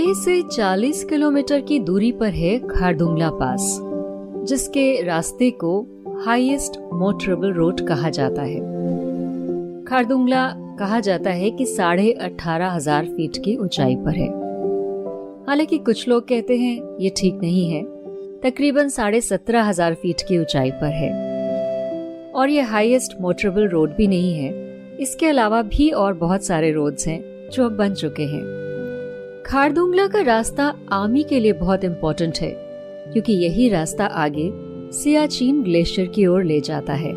लेह से 40 किलोमीटर की दूरी पर है खारदुंगला पास, जिसके रास्ते को हाईएस्ट मोटरेबल रोड कहा जाता है। खारदुंगला कहा जाता है कि 18,500 फीट की ऊंचाई पर है। हालांकि कुछ लोग कहते हैं ये ठीक नहीं है, तकरीबन 17,500 फीट की ऊंचाई पर है और ये हाईएस्ट मोटरेबल रोड भी नहीं है। इसके अलावा भी और बहुत सारे रोड्स हैं जो अब बन चुके हैं। खारदुंगला का रास्ता आर्मी के लिए बहुत इम्पोर्टेंट है, क्योंकि यही रास्ता आगे सियाचिन ग्लेशियर की ओर ले जाता है।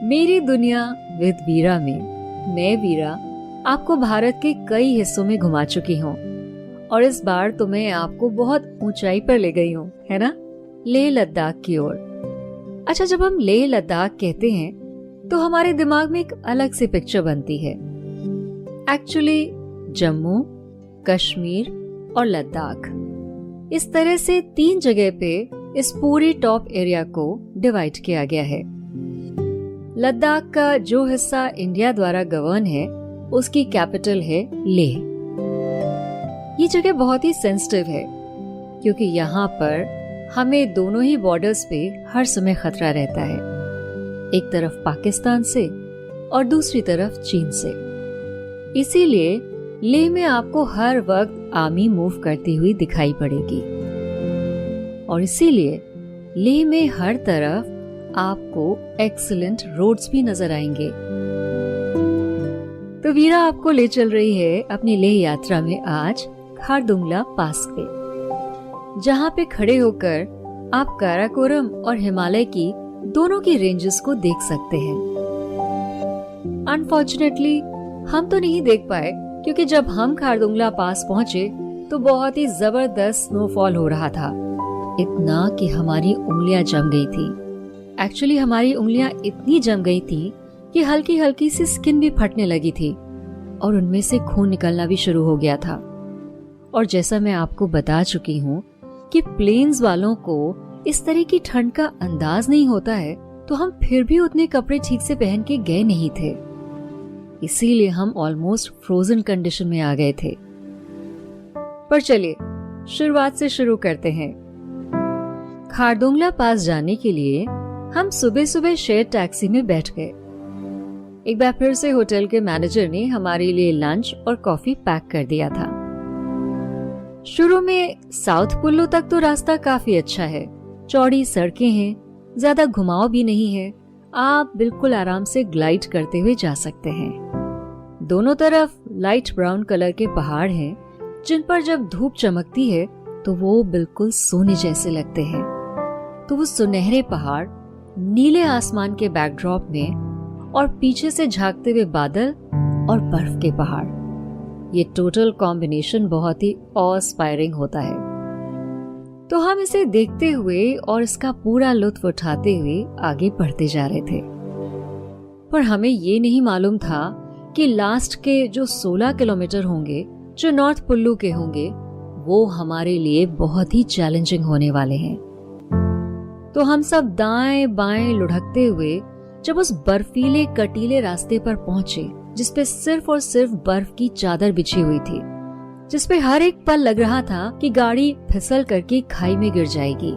मेरी दुनिया विद वीरा में मैं वीरा आपको भारत के कई हिस्सों में घुमा चुकी हूँ और इस बार तो मैं आपको बहुत ऊंचाई पर ले गई हूँ, है ना, लेह लद्दाख की ओर। अच्छा, जब हम लेह लद्दाख कहते हैं तो हमारे दिमाग में एक अलग सी पिक्चर बनती है। एक्चुअली जम्मू, कश्मीर और लद्दाख, इस तरह से 3 जगह पे इस पूरी टॉप एरिया को डिवाइड किया गया है। लद्दाख का जो हिस्सा इंडिया द्वारा गवर्न है उसकी कैपिटल है लेह। ये जगह बहुत ही सेंसिटिव है, क्योंकि यहाँ पर हमें दोनों ही बॉर्डर्स पे हर समय खतरा रहता है, एक तरफ पाकिस्तान से और दूसरी तरफ चीन से। इसीलिए लेह में आपको हर वक्त आर्मी मूव करती हुई दिखाई पड़ेगी और इसीलिए लेह में हर तरफ आपको एक्सीलेंट रोड्स भी नजर आएंगे। तो वीरा आपको ले चल रही है अपनी लेह यात्रा में आज खारदुंगला पास पे, जहाँ पे खड़े होकर आप काराकोरम और हिमालय की दोनों की रेंजेस को देख सकते हैं। अनफॉर्चुनेटली हम तो नहीं देख पाए, क्योंकि जब हम खारदुंगला पास पहुँचे तो बहुत ही जबरदस्त स्नोफॉल हो रहा था, इतना कि हमारी उंगलियां जम गई थी। एक्चुअली हमारी उंगलियां इतनी जम गई थी कि हल्की हल्की सी स्किन भी फटने लगी थी और उनमें से खून निकलना भी शुरू हो गया था। और जैसा मैं आपको बता चुकी हूँ कि प्लेन्स वालों को इस तरह की ठंड का अंदाज नहीं होता है, तो हम फिर भी उतने कपड़े ठीक से पहन के गए नहीं थे। इसीलिए हम ऑलमोस्ट फ्रोजन कंडीशन में आ गए थे। पर चलिए शुरुआत से शुरू करते हैं। खारदुंगला पास जाने के लिए हम सुबह सुबह शेयर टैक्सी में बैठ गए। एक बार फिर से होटल के मैनेजर ने हमारे लिए लंच और कॉफी पैक कर दिया था। शुरू में साउथ कुल्लू तक तो रास्ता काफी अच्छा है, चौड़ी सड़कें हैं, ज्यादा घुमाव भी नहीं है, आप बिल्कुल आराम से ग्लाइड करते हुए जा सकते हैं। दोनों तरफ लाइट ब्राउन कलर के पहाड़ हैं, जिन पर जब धूप चमकती है तो वो बिल्कुल सोने जैसे लगते हैं। तो वो सुनहरे पहाड़ नीले आसमान के बैकड्रॉप में और पीछे से झांकते हुए बादल और बर्फ के पहाड़, ये टोटल कॉम्बिनेशन बहुत ही ऑ इंस्पायरिंग होता है। तो हम इसे देखते हुए और इसका पूरा लुत्फ उठाते हुए आगे बढ़ते जा रहे थे। पर हमें ये नहीं मालूम था कि लास्ट के जो 16 किलोमीटर होंगे, जो नॉर्थ कुल्लू के होंगे, वो हमारे लिए बहुत ही चैलेंजिंग होने वाले हैं। तो हम सब दाएं बाएं लुढ़कते हुए जब उस बर्फीले कटीले रास्ते पर पहुंचे, जिसपे सिर्फ और सिर्फ बर्फ की चादर बिछी हुई थी, जिसपे हर एक पल लग रहा था कि गाड़ी फिसल करके खाई में गिर जाएगी,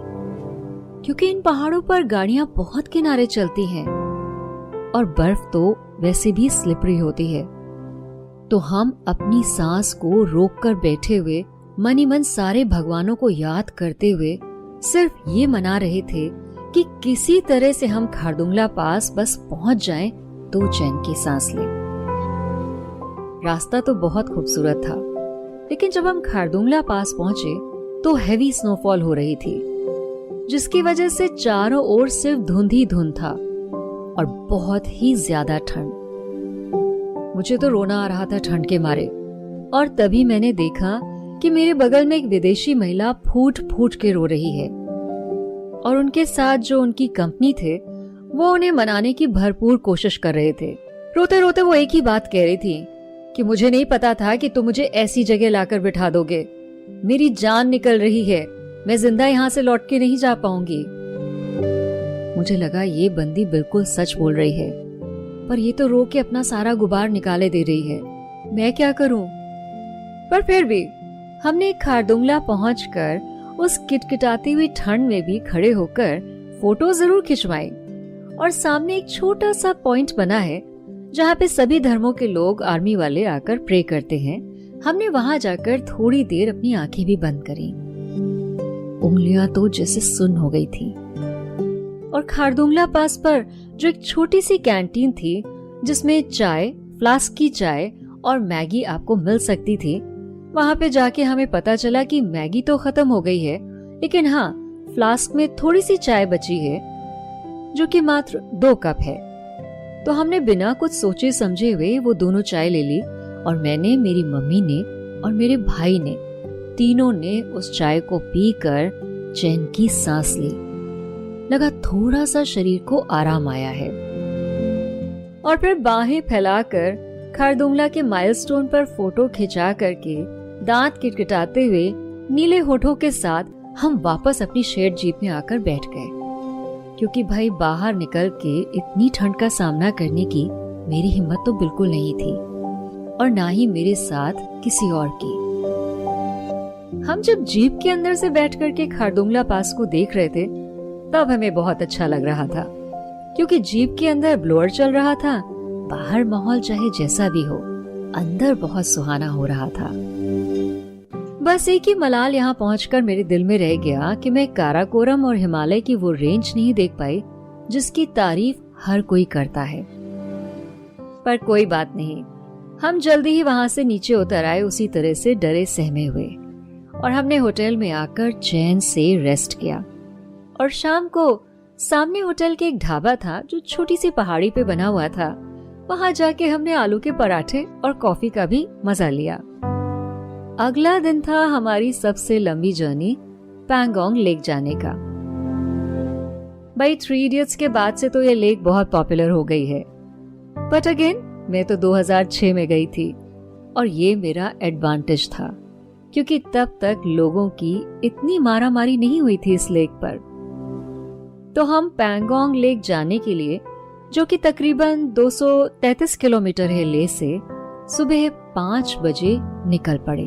क्योंकि इन पहाड़ों पर गाड़ियां बहुत किनारे चलती हैं और बर्फ तो वैसे भी स्लिपरी होती है। तो हम अपनी सांस को रोककर बैठे हुए मन ही मन सारे भगवानों को याद करते हुए सिर्फ ये मना रहे थे कि किसी तरह से हम खारदुंगला पास बस पहुंच जाएं तो चैन की सांस लें। रास्ता तो बहुत खूबसूरत था, लेकिन जब हम खारदुंगला पास पहुंचे तो हेवी स्नोफॉल हो रही थी, जिसकी वजह से चारों ओर सिर्फ धुंध ही धुंध था और बहुत ही ज्यादा ठंड। मुझे तो रोना आ रहा था ठंड के मारे। और तभी मैंने देखा कि मेरे बगल में एक विदेशी महिला फूट फूट के रो रही है और उनके साथ जो उनकी कंपनी थे वो उन्हें मनाने की भरपूर कोशिश कर रहे थे। रोते रोते वो एक ही बात कह रही थी कि मुझे नहीं पता था कि तुम मुझे ऐसी जगह लाकर बिठा दोगे। मेरी जान निकल रही है, मैं जिंदा यहाँ से लौट के नहीं जा पाऊंगी। मुझे लगा ये बंदी बिल्कुल सच बोल रही है, पर ये तो रो के अपना सारा गुबार निकाले दे रही है। मैं क्या करूं? पर फिर भी हमने खारदुंगला पहुंचकर उस किटकिटाती हुई ठंड में भी खड़े होकर फोटो जरूर खिंचवाई। और सामने एक छोटा सा पॉइंट बना है जहाँ पे सभी धर्मों के लोग आर्मी वाले आकर प्रे करते हैं। हमने वहां जाकर थोड़ी देर अपनी आंखें भी बंद करी। उंगलियां तो जैसे सुन्न हो गई थी। और खारदुंगला पास पर जो एक छोटी सी कैंटीन थी जिसमें चाय, फ्लास्क की चाय और मैगी आपको मिल सकती थी, वहां पे जाके हमें पता चला कि मैगी तो खत्म हो गई है, लेकिन हाँ, फ्लास्क में थोड़ी सी चाय बची है जो कि मात्र 2 कप है। तो हमने बिना कुछ सोचे समझे हुए वो दोनों चाय ले ली और मैंने, मेरी मम्मी ने और मेरे भाई ने, तीनों ने उस चाय को पीकर चैन की सांस ली। लगा थोड़ा सा शरीर को आराम आया है। और फिर बाहें फैलाकर खारदुंगला के माइलस्टोन पर फोटो खिंचा करके दांत किटकिटाते हुए नीले होठों के साथ हम वापस अपनी शेड जीप में आकर बैठ गए, क्योंकि भाई बाहर निकल के इतनी ठंड का सामना करने की मेरी हिम्मत तो बिल्कुल नहीं थी, और ना ही मेरे साथ किसी और की। हम जब जीप के अंदर से बैठ करके खारदुंगला पास को देख रहे थे तब हमें बहुत अच्छा लग रहा था, क्योंकि जीप के अंदर ब्लोअर चल रहा था। बाहर माहौल चाहे जैसा भी हो, अंदर बहुत सुहाना हो रहा था। बस एक ही मलाल यहाँ पहुंचकर मेरे दिल में रह गया कि मैं काराकोरम और हिमालय की वो रेंज नहीं देख पाई जिसकी तारीफ हर कोई करता है। पर कोई बात नहीं, हम जल्दी ही वहां से नीचे उतर आए, उसी तरह से डरे सहमे हुए, और हमने होटल में आकर चैन से रेस्ट किया। और शाम को सामने होटल के एक ढाबा था जो छोटी सी पहाड़ी पे बना हुआ था। वहां जाके हमने आलू के पराठे और कॉफी का भी मजा लिया। अगला दिन था हमारी सबसे लंबी जर्नी पैंगोंग लेक जाने का। भाई 3 इडियट्स के बाद से तो ये लेक बहुत पॉपुलर हो गई है, बट अगेन मैं तो 2006 में गई थी और ये मेरा एडवांटेज था, क्योंकि तब तक लोगों की इतनी मारामारी नहीं हुई थी इस लेक पर। तो हम पैंगोंग लेक जाने के लिए, जो कि तकरीबन 233 किलोमीटर है लेह से, सुबह 5 बजे निकल पड़े।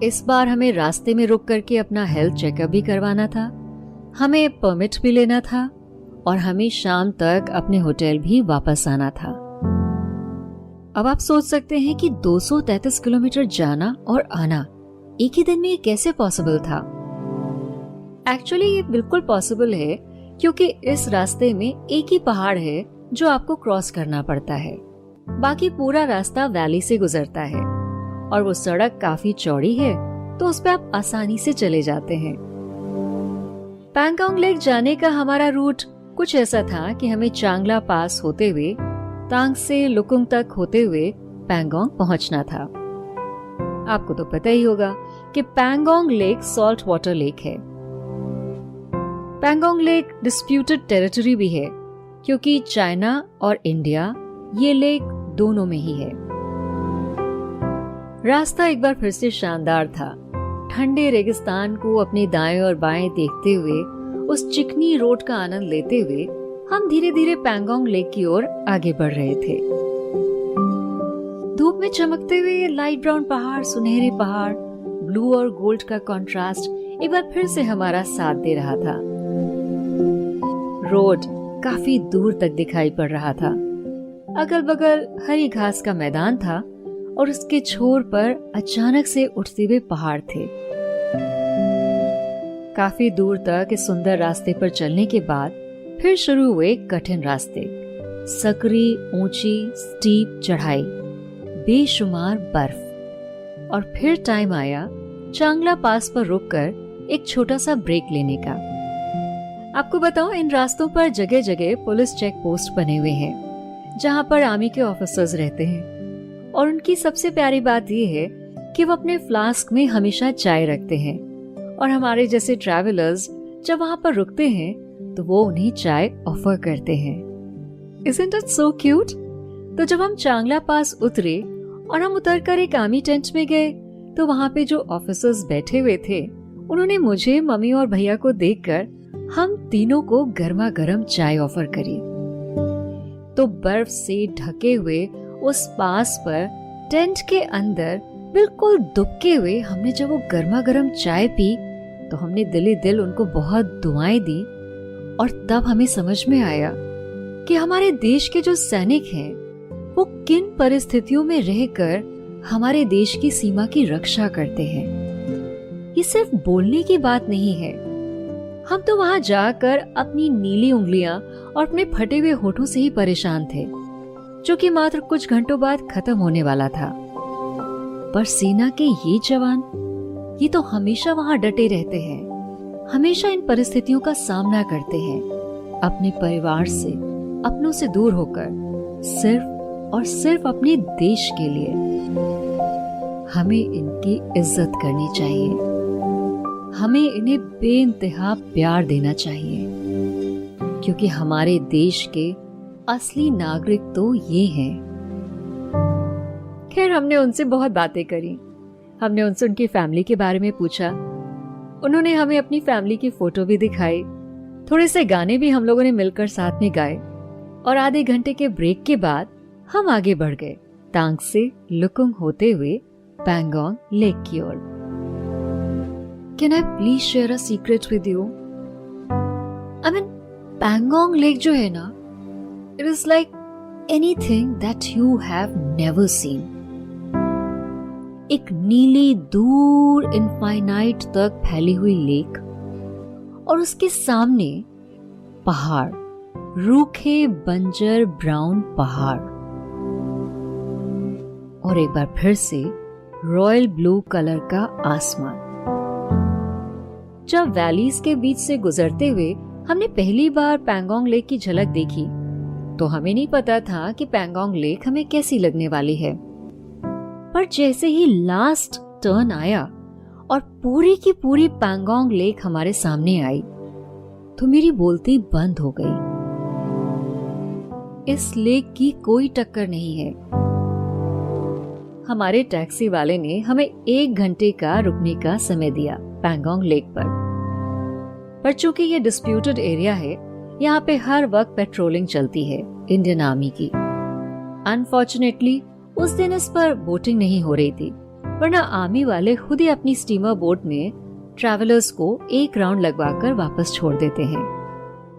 इस बार हमें रास्ते में रुक करके अपना हेल्थ चेकअप भी करवाना था, हमें परमिट भी लेना था और हमें शाम तक अपने होटल भी वापस आना था। अब आप सोच सकते हैं कि 233 किलोमीटर जाना और आना एक ही दिन में कैसे पॉसिबल था। एक्चुअली ये बिल्कुल पॉसिबल है, क्योंकि इस रास्ते में एक ही पहाड़ है जो आपको क्रॉस करना पड़ता है। बाकी पूरा रास्ता वैली से गुजरता है और वो सड़क काफी चौड़ी है, तो उस पे आप आसानी से चले जाते हैं। पैंगोंग लेक जाने का हमारा रूट कुछ ऐसा था कि हमें चांगला पास होते हुए तांग से लुकुंग तक होते हुए पैंगोंग पहुंचना था। आपको तो पता ही होगा कि Pangong lake salt water lake है। पैंगोंग लेक डिस्प्यूटेड टेरिटरी भी है, क्योंकि चाइना और इंडिया ये लेक दोनों में ही है। रास्ता एक बार फिर से शानदार था। ठंडे रेगिस्तान को अपने दाएं और बाएं देखते हुए, उस चिकनी रोड का आनंद लेते हुए हम धीरे धीरे पैंगोंग लेक की ओर आगे बढ़ रहे थे। धूप में चमकते हुए लाइट ब्राउन पहाड़, सुनहरे पहाड़, ब्लू और गोल्ड का कंट्रास्ट एक बार फिर से हमारा साथ दे रहा था। रोड काफी दूर तक दिखाई पड़ रहा था। अगल बगल हरी घास का मैदान था और उसके छोर पर अचानक से उठते हुए पहाड़ थे। काफी दूर तक इस सुंदर रास्ते पर चलने के बाद फिर शुरू हुए कठिन रास्ते, सकरी, ऊंची, स्टीप चढ़ाई, बेशुमार बर्फ। और फिर टाइम आया चांगला पास पर रुककर एक छोटा सा ब्रेक लेने का। आपको बताऊं, इन रास्तों पर जगह जगह पुलिस चेक पोस्ट बने हुए हैं, जहां पर आर्मी के ऑफिसर्स रहते हैं। और उनकी सबसे प्यारी बात यह है कि वो अपने फ्लास्क में हमेशा चाय रखते हैं, और हमारे जैसे ट्रैवलर्स जब वहां पर रुकते हैं तो वो उन्हें चाय ऑफर करते हैं। Isn't it so cute? तो जब हम चांगला पास उतरे और हम उतरकर एक आर्मी टेंट में गए, तो वहां पे जो ऑफिसर्स बैठे हुए थे, उन्होंने मुझे, मम्मी और भैया को देखकर हम तीनों को गर्मा गर्म चाय ऑफर करी। तो बर्फ से ढके हुए उस पास पर टेंट के अंदर बिल्कुल दुबके हुए हमने जब वो गर्मा गर्म चाय पी तो हमने दिली दिल उनको बहुत दुआएं दी। और तब हमें समझ में आया कि हमारे देश के जो सैनिक हैं वो किन परिस्थितियों में रहकर हमारे देश की सीमा की रक्षा करते हैं। ये सिर्फ बोलने की बात नहीं है, हम तो वहां जाकर अपनी नीली उंगलियां और अपने फटे हुए होठों से ही परेशान थे, जो कि मात्र कुछ घंटों बाद खत्म होने वाला था। पर सेना के ये जवान, ये तो हमेशा वहां डटे रहते हैं, हमेशा इन परिस्थितियों का सामना करते हैं, अपने परिवार से, अपनों से दूर होकर, सिर्फ और सिर्फ अपने देश के लिए। हमें इनकी इज्जत करनी चाहिए, हमें इन्हें बेइंतहा प्यार देना चाहिए, क्योंकि हमारे देश के असली नागरिक तो ये हैं। खैर, हमने उनसे बहुत बातें करी। हमने उनसे उनकी फैमिली के बारे में पूछा। उन्होंने हमें अपनी फैमिली की फोटो भी दिखाई। थोड़े से गाने भी हम लोगों ने मिलकर साथ में गाए। और आधे घंटे के ब्रेक के बाद हम आगे बढ़ गए, तांग से लुकुंग होते हुए पैंगोंग लेक की ओर। Can I please share a secret with you? I mean, Pangong lake जो है ना, it is like anything that you have never seen. एक नीली दूर इनफाइनाइट तक फैली हुई लेक और उसके सामने पहाड़, रूखे बंजर ब्राउन पहाड़, और एक बार फिर से रॉयल ब्लू कलर का आसमान। जब वैलीज के बीच से गुजरते हुए हमने पहली बार पैंगोंग लेक की झलक देखी तो हमें नहीं पता था कि पैंगोंग लेक हमें कैसी लगने वाली है। पर जैसे ही लास्ट टर्न आया और पूरी की पूरी पैंगोंग लेक हमारे सामने आई तो मेरी बोलती बंद हो गई। इस लेक की कोई टक्कर नहीं है। हमारे टैक्सी वाले ने हमें 1 घंटे का रुकने का समय दिया पैंगोंग लेक पर चूंकि ये डिस्प्यूटेड एरिया है, यहाँ पे हर वक्त पेट्रोलिंग चलती है इंडियन आर्मी की। अनफॉर्चुनेटली उस दिन इस पर बोटिंग नहीं हो रही थी, वरना आर्मी वाले खुद ही अपनी स्टीमर बोट में ट्रैवलर्स को एक राउंड लगवाकर वापस छोड़ देते हैं।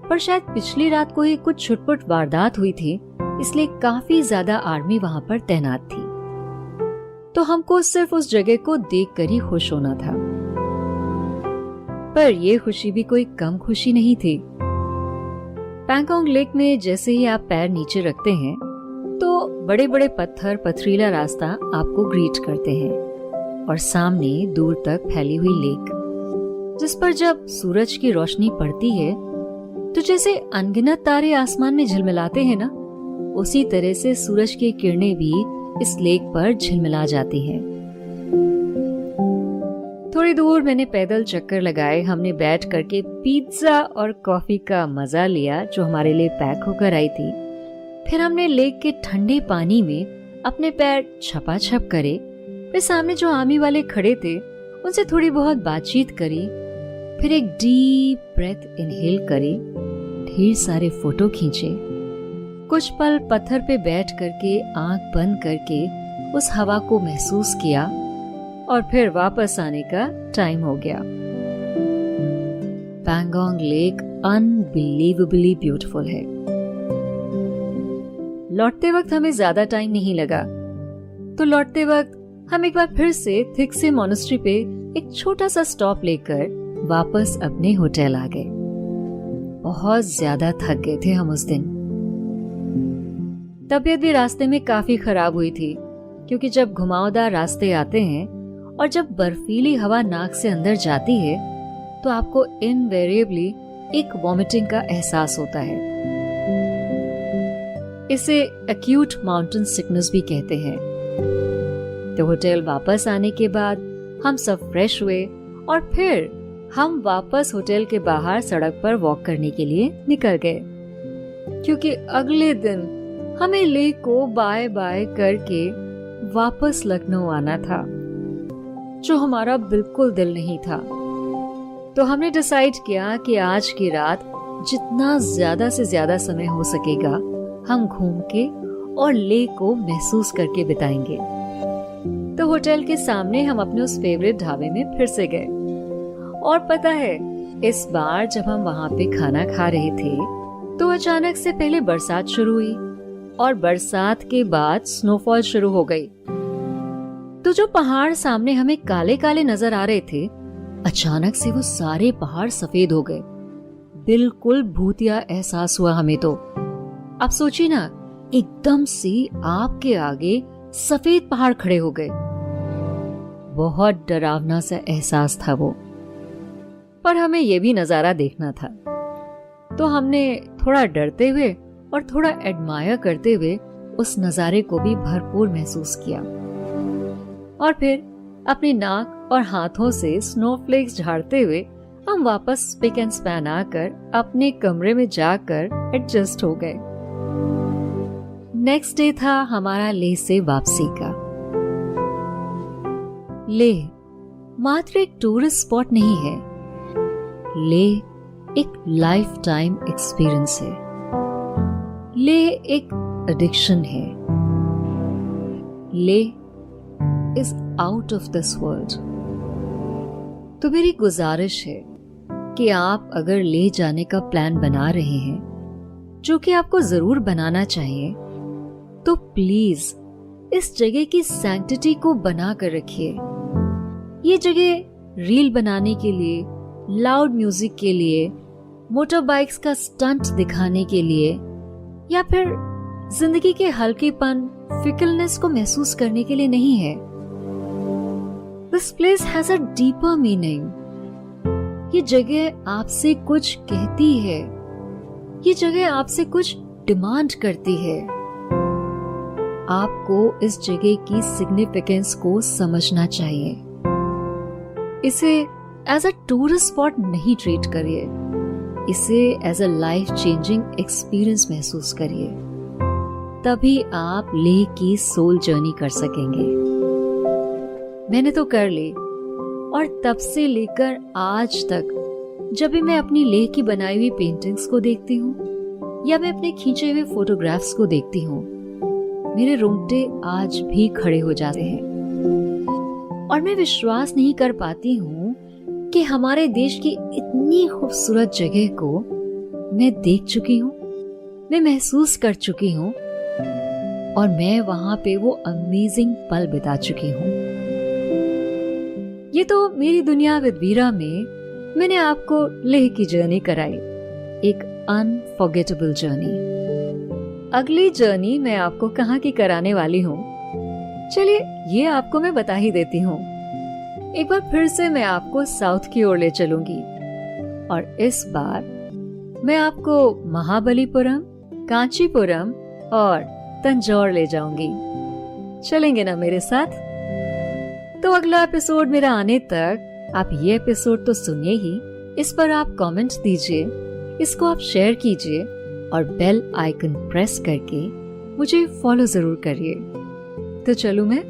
पर शायद पिछली रात को ही कुछ छुटपुट वारदात हुई थी, इसलिए काफी ज्यादा आर्मी वहाँ पर तैनात थी। तो हमको सिर्फ उस जगह को देखकर ही खुश होना था। पर ये खुशी भी कोई कम खुशी नहीं थी। पैंगोंग लेक में जैसे ही आप पैर नीचे रखते हैं तो बड़े बड़े पत्थर, पथरीला रास्ता आपको ग्रीट करते हैं और सामने दूर तक फैली हुई लेक, जिस पर जब सूरज की रोशनी पड़ती है तो जैसे अनगिनत तारे आसमान में झिलमिलाते हैं ना, उसी तरह से सूरज की किरणें भी इस लेक पर झिलमिला जाती हैं। थोड़ी दूर मैंने पैदल चक्कर लगाए। हमने बैठ करके पिज्जा और कॉफी का मजा लिया जो हमारे लिए पैक होकर आई थी। फिर हमने लेक के ठंडे पानी में अपने पैर छपाछप करे। फिर सामने जो आर्मी वाले खड़े थे उनसे थोड़ी बहुत बातचीत करी। फिर एक डीप ब्रेथ इनहेल करी। ढेर सारे फोटो खींचे। कुछ पल पत्थर पे बैठ करके आंख बंद करके उस हवा को महसूस किया और फिर वापस आने का टाइम हो गया। पैंगोंग लेक अनबिलीवेबली ब्यूटीफुल है। लौटते वक्त हमें ज्यादा टाइम नहीं लगा, तो लौटते वक्त हम एक बार फिर से थिक से मोनेस्ट्री पे एक छोटा सा स्टॉप लेकर वापस अपने होटल आ गए। बहुत ज्यादा थक गए थे हम उस दिन। तबीयत भी रास्ते में काफी खराब हुई थी, क्योंकि जब घुमावदार रास्ते आते हैं और जब बर्फीली हवा नाक से अंदर जाती है तो आपको इनवेरिएबली एक वॉमिटिंग का एहसास होता है। इसे एक्यूट माउंटेन सिकनेस भी कहते हैं। तो होटल वापस आने के बाद हम सब फ्रेश हुए और फिर हम वापस होटल के बाहर सड़क पर वॉक करने के लिए निकल गए, क्योंकि अगले दिन हमें लेक को बाय बाय करके वापस लखनऊ आना था, जो हमारा बिल्कुल दिल नहीं था। तो हमने डिसाइड किया कि आज की रात जितना ज्यादा से ज्यादा समय हो सकेगा हम घूम के और लेक को महसूस करके बिताएंगे। तो होटल के सामने हम अपने उस फेवरेट ढाबे में फिर से गए। और पता है, इस बार जब हम वहाँ पे खाना खा रहे थे तो अचानक से पहले बरसात शुरू हुई और बरसात के बाद स्नोफॉल शुरू हो गई। तो जो पहाड़ सामने हमें काले काले नजर आ रहे थे, अचानक से वो सारे पहाड़ सफेद हो गए। बिल्कुल भूतिया एहसास हुआ हमें तो। अब सोचिए ना, एकदम से आपके आगे सफेद पहाड़ खड़े हो गए। बहुत डरावना सा एहसास था वो, पर हमें ये भी नजारा देखना था। तो हमने थोड़ा डरते हुए और थोड़ा एडमायर करते हुए उस नजारे को भी भरपूर महसूस किया। और फिर अपनी नाक और हाथों से स्नोफ्लेक्स झाड़ते हुए हम वापस स्पिक एंड स्पैन आकर अपने कमरे में जाकर एडजस्ट हो गए। नेक्स्ट डे था हमारा लेह से वापसी का। लेह मात्र एक टूरिस्ट स्पॉट नहीं है, लेह एक लाइफ टाइम एक्सपीरियंस है। लेह एक एडिक्शन है। Leh is out of this world. तो मेरी गुजारिश है कि आप अगर लेह जाने का प्लान बना रहे हैं, जो कि आपको जरूर बनाना चाहिए, तो प्लीज इस जगह की सैंक्टिटी को बना कर रखिए। ये जगह रील बनाने के लिए, लाउड म्यूजिक के लिए, मोटर बाइक्स का स्टंट दिखाने के लिए या फिर जिंदगी के हल्केपन, फिकलनेस को महसूस करने के लिए नहीं है। This place has a deeper meaning. ये जगह आपसे कुछ कहती है। ये जगह आपसे कुछ डिमांड करती है। आपको इस जगह की सिग्निफिकेंस को समझना चाहिए। इसे एज अ टूरिस्ट स्पॉट नहीं ट्रीट करिए, इसे as a life changing experience महसूस करिए। तभी आप लेह की सोल जर्नी कर सकेंगे। मैंने तो कर ली, और तब से लेकर आज तक जब भी मैं अपनी लेह की बनाई हुई पेंटिंग्स को देखती हूँ या मैं अपने खींचे हुए फोटोग्राफ्स को देखती हूँ, मेरे रोंगटे आज भी खड़े हो जाते हैं। और मैं विश्वास नहीं कर पाती हूँ कि हमारे देश की इतनी खूबसूरत जगह को मैं देख चुकी हूँ, मैं महसूस कर चुकी हूँ, और मैं वहां पे वो अमेजिंग पल बिता चुकी हूँ। ये तो मेरी दुनिया विद वीरा में मैंने आपको लेह की जर्नी कराई, एक अनफॉरगेटेबल जर्नी। अगली जर्नी मैं आपको कहाँ की कराने वाली हूँ, चलिए ये आपको मैं बता ही देती हूँ। एक बार फिर से मैं आपको साउथ की ओर ले चलूंगी, और इस बार मैं आपको महाबलीपुरम, कांचीपुरम और तंजौर ले जाऊंगी। चलेंगे ना मेरे साथ? तो अगला एपिसोड मेरा आने तक आप ये एपिसोड तो सुनिए ही, इस पर आप कमेंट्स दीजिए, इसको आप शेयर कीजिए और बेल आइकन प्रेस करके मुझे फॉलो जरूर करिए। तो चलूं मैं?